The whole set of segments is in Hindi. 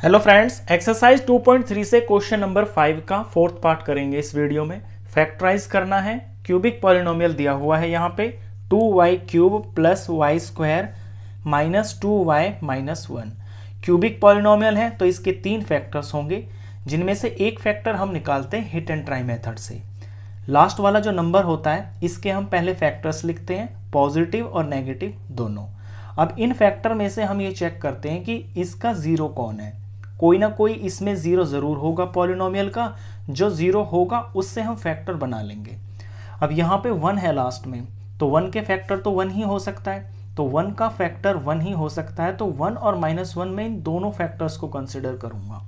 हेलो फ्रेंड्स, एक्सरसाइज 2.3 से क्वेश्चन नंबर 5 का फोर्थ पार्ट करेंगे इस वीडियो में। फैक्टराइज करना है। क्यूबिक पॉलिनोमियल दिया हुआ है यहाँ पे 2y cube plus y square minus 2y minus 1। Cubic polynomial है तो इसके 3 फैक्टर्स होंगे, जिनमें से एक फैक्टर हम निकालते हैं हिट एंड ट्राई मेथड से। लास्ट वाला जो नंबर होता है इसके हम पहले फैक्टर्स लिखते हैं, पॉजिटिव और नेगेटिव दोनों। अब इन फैक्टर में से हम ये चेक करते हैं कि इसका जीरो कौन है। कोई ना कोई इसमें जीरो जरूर होगा पॉलिनोमियल का, जो जीरो होगा उससे हम फैक्टर बना लेंगे। अब यहाँ पे 1 है लास्ट में, तो 1 के फैक्टर तो 1 ही हो सकता है, तो 1 का फैक्टर 1 ही हो सकता है, तो 1 और -1 में इन दोनों फैक्टर्स को कंसिडर करूंगा।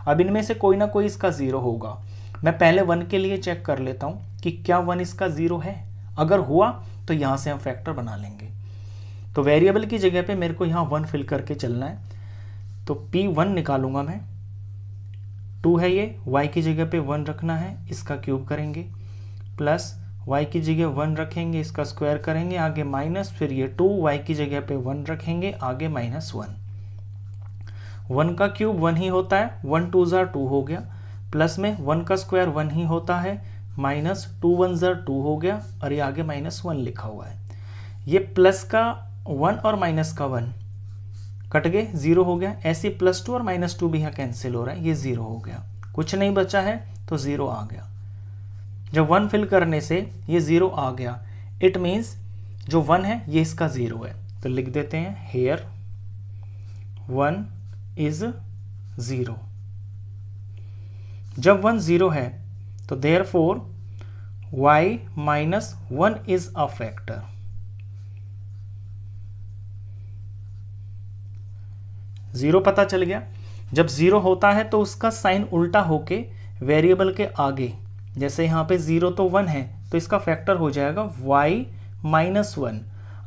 अब इनमें से कोई ना कोई इसका जीरो होगा। मैं पहले 1 के लिए चेक कर लेता हूँ कि क्या 1 इसका जीरो है। अगर हुआ तो यहाँ से हम फैक्टर बना लेंगे। तो वेरिएबल की जगह पे मेरे को यहाँ 1 फिल करके चलना है, तो P1 निकालूंगा मैं। 2 है ये, y की जगह पे 1 रखना है, इसका क्यूब करेंगे, प्लस y की जगह 1 रखेंगे, इसका स्क्वायर करेंगे, आगे माइनस, फिर ये 2 y की जगह पे 1 रखेंगे, आगे -1। 1 का क्यूब 1 ही होता है, 1 2 ज़ा 2 हो गया, प्लस में 1 का स्क्वायर 1 ही होता है, माइनस 2 1 ज़ा 2 हो गया, और ये आगे -1 लिखा हुआ है। ये प्लस का 1 और माइनस का 1 कट गए, जीरो हो गया। ऐसे +2 और -2 भी यहाँ कैंसिल हो रहा है, ये जीरो हो गया, कुछ नहीं बचा है तो जीरो आ गया। जब 1 फिल करने से ये जीरो आ गया, इट मीन्स जो 1 है ये इसका जीरो है, तो लिख देते हैं हेयर 1 इज 0। जब 1 0 है तो therefore y minus 1 is a factor. Zero पता चल गया। जब जीरो होता है तो उसका साइन उल्टा होके वेरिएबल के आगे, जैसे यहाँ पे 0 तो 1 है, तो इसका फैक्टर हो जाएगा y माइनस 1।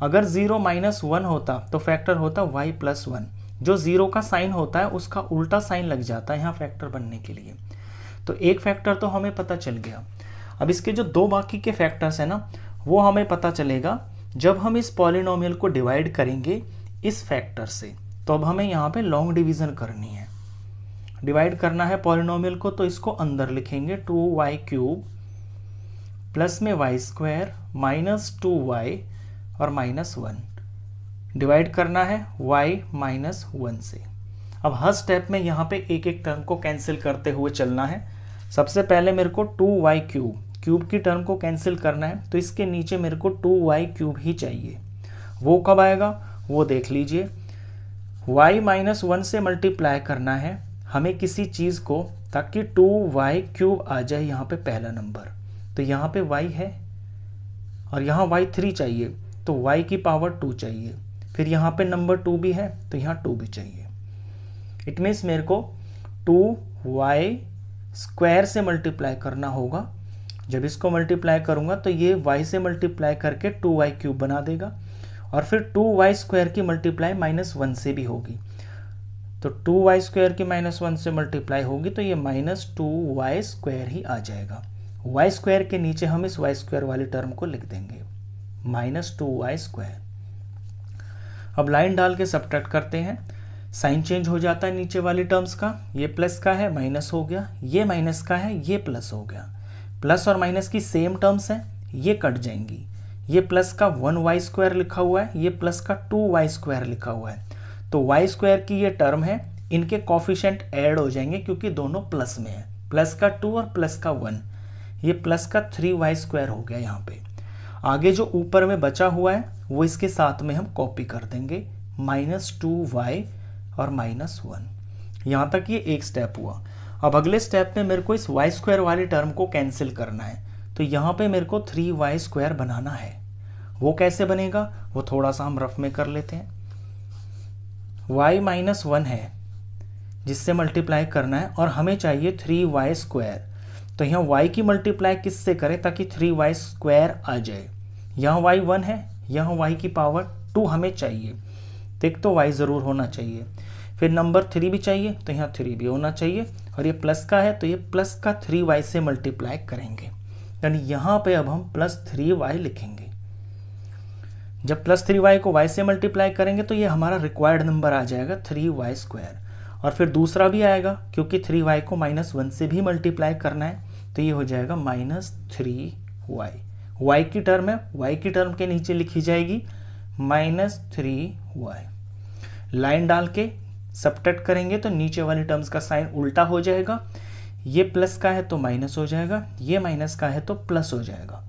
अगर 0 -1 होता तो फैक्टर होता y प्लस 1। जो जीरो का साइन होता है उसका उल्टा साइन लग जाता है यहाँ फैक्टर बनने के लिए। तो एक फैक्टर तो हमें पता चल गया। अब इसके जो दो बाकी के फैक्टर्स है ना, वो हमें पता चलेगा जब हम इस पॉलिनोमियल को डिवाइड करेंगे इस फैक्टर से। तो अब हमें यहाँ पे लॉन्ग डिवीजन करनी है, डिवाइड करना है पॉलिनोमियल को, तो इसको अंदर लिखेंगे 2y क्यूब प्लस में वाई स्क्वायर माइनस 2y और -1। डिवाइड करना है y -1 से। अब हर स्टेप में यहाँ पे एक एक टर्म को कैंसिल करते हुए चलना है। सबसे पहले मेरे को 2y क्यूब की टर्म को कैंसिल करना है, तो इसके नीचे मेरे को 2y क्यूब ही चाहिए। वो कब आएगा वो देख लीजिए। y -1 से मल्टीप्लाई करना है हमें किसी चीज़ को, ताकि 2y क्यूब आ जाए यहाँ पे पहला नंबर। तो यहाँ पे y है और यहाँ y 3 चाहिए, तो y की पावर 2 चाहिए। फिर यहाँ पे नंबर 2 भी है तो यहाँ 2 भी चाहिए। इट मीन्स मेरे को 2y स्क्वायर से मल्टीप्लाई करना होगा। जब इसको मल्टीप्लाई करूँगा तो ये y से मल्टीप्लाई करके 2y क्यूब बना देगा, और फिर 2y स्क्वायर की मल्टीप्लाई -1 से भी होगी। तो 2y स्क्वायर की -1 से मल्टीप्लाई होगी तो ये -2y स्क्वायर ही आ जाएगा। y स्क्वायर के नीचे हम इस y स्क्वायर वाली टर्म को लिख देंगे -2y स्क्वायर। अब लाइन डाल के सब्ट्रैक्ट करते हैं, साइन चेंज हो जाता है नीचे वाली टर्म्स का। ये प्लस का है माइनस हो गया, ये माइनस का है ये प्लस हो गया। प्लस और माइनस की सेम टर्म्स हैं, ये कट जाएंगी। ये प्लस का 1y स्क्वायर लिखा हुआ है, ये प्लस का 2y स्क्वायर लिखा हुआ है, तो y स्क्वायर की ये टर्म है, इनके कोफिशिएंट ऐड हो जाएंगे क्योंकि दोनों प्लस में है। प्लस का 2 और प्लस का 1, ये प्लस का 3y स्क्वायर हो गया। यहाँ पे आगे जो ऊपर में बचा हुआ है वो इसके साथ में हम कॉपी कर देंगे, -2y और -1। यहाँ तक ये एक स्टेप हुआ। अब अगले स्टेप में मेरे को इस y स्क्वायर वाली टर्म को कैंसिल करना है, तो यहाँ पे मेरे को 3y स्क्वायर बनाना है। वो कैसे बनेगा वो थोड़ा सा हम रफ में कर लेते हैं। y -1 है जिससे मल्टीप्लाई करना है, और हमें चाहिए 3y स्क्वायर। तो यहाँ y की मल्टीप्लाई किससे करें ताकि 3y स्क्वायर आ जाए। यहाँ y 1 है, यहाँ y की पावर 2 हमें चाहिए, तो एक तो y ज़रूर होना चाहिए, फिर नंबर 3 भी चाहिए तो यहाँ 3 भी होना चाहिए, और ये प्लस का है तो ये प्लस का 3y से मल्टीप्लाई करेंगे। यानी यहाँ पे अब हम +3y लिखेंगे। जब +3y को y से मल्टीप्लाई करेंगे तो ये हमारा रिक्वायर्ड नंबर आ जाएगा 3y स्क्वायर। और फिर दूसरा भी आएगा क्योंकि 3y को -1 से भी मल्टीप्लाई करना है, तो ये हो जाएगा -3y। y की टर्म है, y की टर्म के नीचे लिखी जाएगी -3y। लाइन डाल के सबट्रैक्ट करेंगे तो नीचे वाली टर्म्स का साइन उल्टा हो जाएगा। ये प्लस का है तो माइनस हो जाएगा, ये माइनस का है तो प्लस हो जाएगा।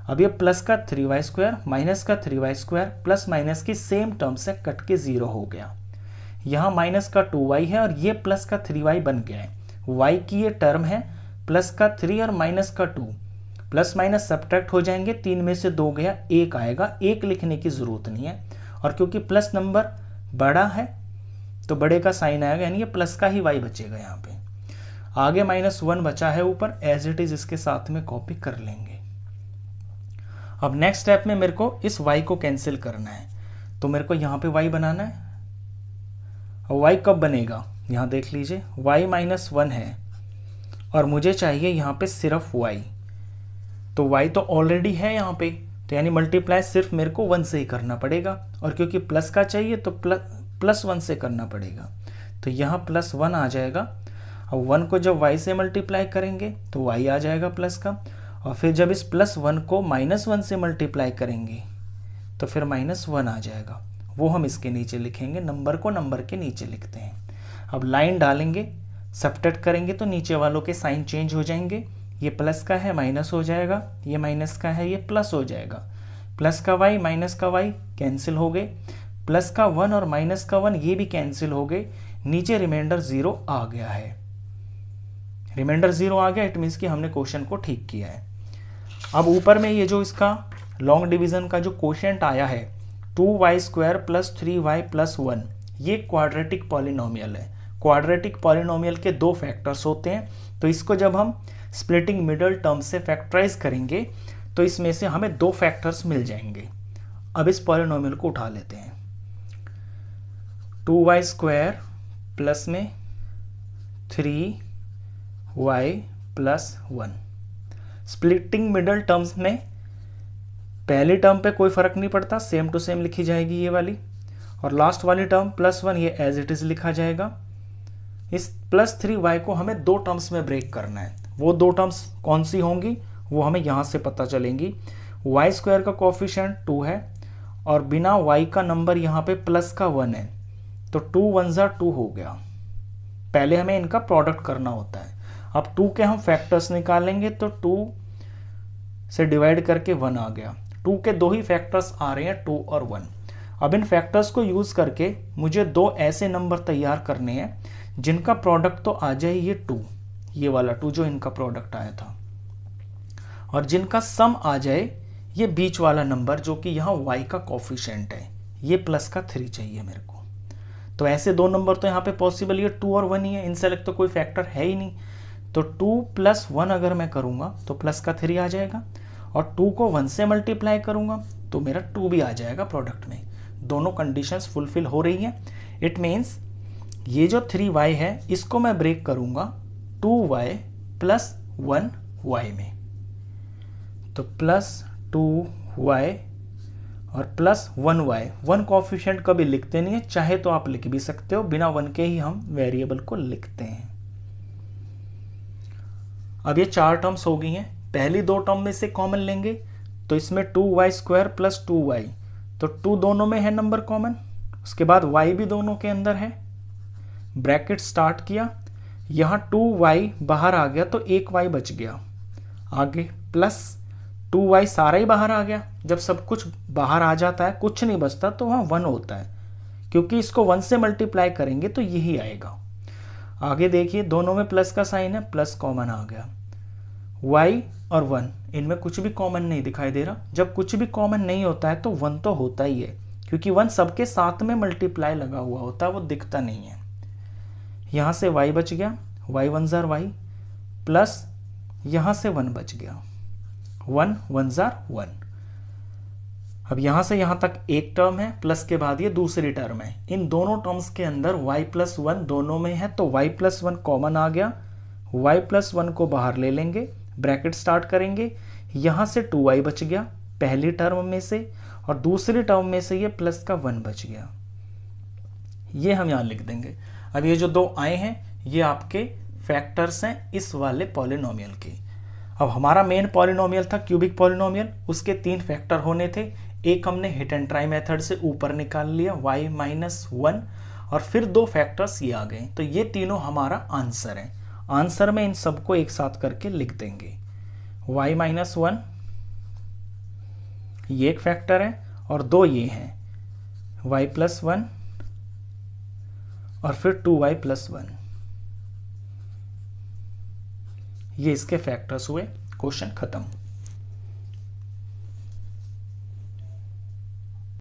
अब ये प्लस का 3y² माइनस का 3y² प्लस माइनस की सेम टर्म से कट के 0 हो गया। यहाँ माइनस का 2y है और ये प्लस का 3y बन गया है। y की ये टर्म है, प्लस का 3 और माइनस का 2, प्लस माइनस सब्ट्रैक्ट हो जाएंगे, 3 में से 2 गया, 1 आएगा। 1 लिखने की ज़रूरत नहीं है, और क्योंकि प्लस नंबर बड़ा है तो बड़े का साइन आएगा, यानी ये प्लस का ही y बचेगा। यहाँ पे आगे -1 बचा है ऊपर, एज इट इज़ इसके साथ में कॉपी कर लेंगे। अब नेक्स्ट स्टेप में मेरे को इस y को कैंसिल करना है, तो मेरे को यहाँ पे y बनाना है। और y कब बनेगा, यहाँ देख लीजिए, y -1 है और मुझे चाहिए यहाँ पे सिर्फ y, तो y तो ऑलरेडी है यहाँ पे, तो यानी मल्टीप्लाई सिर्फ मेरे को 1 से ही करना पड़ेगा, और क्योंकि प्लस का चाहिए तो +1 से करना पड़ेगा, तो यहाँ +1 आ जाएगा। अब 1 को जब y से मल्टीप्लाई करेंगे तो y आ जाएगा प्लस का, और फिर जब इस +1 को -1 से मल्टीप्लाई करेंगे तो फिर -1 आ जाएगा। वो हम इसके नीचे लिखेंगे, नंबर को नंबर के नीचे लिखते हैं। अब लाइन डालेंगे, सबट्रैक्ट करेंगे तो नीचे वालों के साइन चेंज हो जाएंगे। ये प्लस का है माइनस हो जाएगा, ये माइनस का है ये प्लस हो जाएगा। प्लस का y माइनस का y कैंसिल हो गए, प्लस का 1 और माइनस का 1 ये भी कैंसिल हो गए। नीचे रिमाइंडर 0 आ गया है, रिमाइंडर 0 आ गया, इट मीन्स कि हमने क्वेश्चन को ठीक किया है। अब ऊपर में ये जो इसका लॉन्ग डिवीजन का जो क्वोशिएंट आया है 2y² + 3y + 1, ये क्वाड्रेटिक पॉलिनोमियल है। क्वाड्रेटिक पॉलिनोमियल के 2 फैक्टर्स होते हैं, तो इसको जब हम स्प्लिटिंग मिडल टर्म से फैक्टराइज करेंगे तो इसमें से हमें 2 फैक्टर्स मिल जाएंगे। अब इस पॉलिनोमियल को उठा लेते हैं। 2y² प्लस में 3y + 1। स्प्लिटिंग मिडल टर्म्स में पहली टर्म पे कोई फर्क नहीं पड़ता, सेम टू सेम लिखी जाएगी ये वाली, और लास्ट वाली टर्म +1 ये एज इट इज लिखा जाएगा। इस +3y को हमें 2 टर्म्स में ब्रेक करना है। वो 2 टर्म्स कौन सी होंगी वो हमें यहाँ से पता चलेंगी। y² का कोफिशिएंट 2 है और बिना y का नंबर यहाँ पे प्लस का 1 है, तो 2 1 2 हो गया। पहले हमें इनका प्रोडक्ट करना होता है। अब 2 के हम फैक्टर्स निकालेंगे तो 2 से डिवाइड करके 1 आ गया। 2 के 2 ही फैक्टर्स आ रहे हैं, 2 और 1। अब इन फैक्टर्स को यूज़ करके मुझे 2 ऐसे नंबर तैयार करने हैं जिनका प्रोडक्ट तो आ जाए ये 2, ये वाला 2 जो इनका प्रोडक्ट आया था, और जिनका सम आ जाए ये बीच वाला नंबर जो कि यहाँ y का कोफिशिएंट है, ये प्लस का 3 चाहिए मेरे को। तो ऐसे 2 नंबर तो यहाँ पे पॉसिबल, ये 2 और 1 ही है, इनसे अलग तो कोई फैक्टर है ही नहीं। तो 2 + 1 अगर मैं करूँगा तो प्लस का 3 आ जाएगा, और 2 को 1 से मल्टीप्लाई करूँगा तो मेरा 2 भी आ जाएगा प्रोडक्ट में। दोनों कंडीशंस फुलफिल हो रही हैं। इट मीन्स ये जो 3y है इसको मैं ब्रेक करूँगा 2y + 1y में, तो +2y और +1y। 1 कोफिशिएंट कभी लिखते नहीं है, चाहे तो आप लिख भी सकते हो, बिना 1 के ही हम वेरिएबल को लिखते हैं। अब ये 4 टर्म्स हो गई हैं। पहली 2 टर्म में से कॉमन लेंगे तो इसमें 2y² + 2y, तो 2 दोनों में है नंबर कॉमन, उसके बाद y भी दोनों के अंदर है। ब्रैकेट स्टार्ट किया, यहाँ 2y बाहर आ गया तो 1y बच गया, आगे +2y सारा ही बाहर आ गया। जब सब कुछ बाहर आ जाता है, कुछ नहीं बचता, तो वहाँ 1 होता है, क्योंकि इसको 1 से मल्टीप्लाई करेंगे तो यही आएगा। आगे देखिए दोनों में प्लस का साइन है, प्लस कॉमन आ गया। y और 1 इनमें कुछ भी कॉमन नहीं दिखाई दे रहा। जब कुछ भी कॉमन नहीं होता है तो 1 तो होता ही है, क्योंकि 1 सबके साथ में मल्टीप्लाई लगा हुआ होता है, वो दिखता नहीं है। यहाँ से y बच गया, y 1 y, प्लस यहाँ से 1 बच गया, 1 1 1। अब यहाँ से यहाँ तक एक टर्म है, प्लस के बाद ये दूसरी टर्म है। इन दोनों टर्म्स के अंदर y + 1 दोनों में है, तो y + 1 कॉमन आ गया। y + 1 को बाहर ले लेंगे, ब्रैकेट स्टार्ट करेंगे, यहाँ से 2y बच गया पहली टर्म में से, और दूसरी टर्म में से ये प्लस का 1 बच गया। ये हम यहाँ लिख देंगे। अब ये जो 2 आए हैं ये आपके फैक्टर्स हैं इस वाले पॉलिनोमियल के। अब हमारा मेन पॉलिनोमियल था क्यूबिक पॉलिनोमियल, उसके 3 फैक्टर होने थे। एक हमने हिट एंड ट्राई मेथड से ऊपर निकाल लिया y-1 और फिर 2 फैक्टर्स ये आ गए, तो ये तीनों हमारा आंसर है। आंसर में इन सबको एक साथ करके लिख देंगे। y-1 ये एक फैक्टर है और 2 ये हैं y+1 और फिर 2y+1, ये इसके फैक्टर्स हुए। क्वेश्चन खत्म।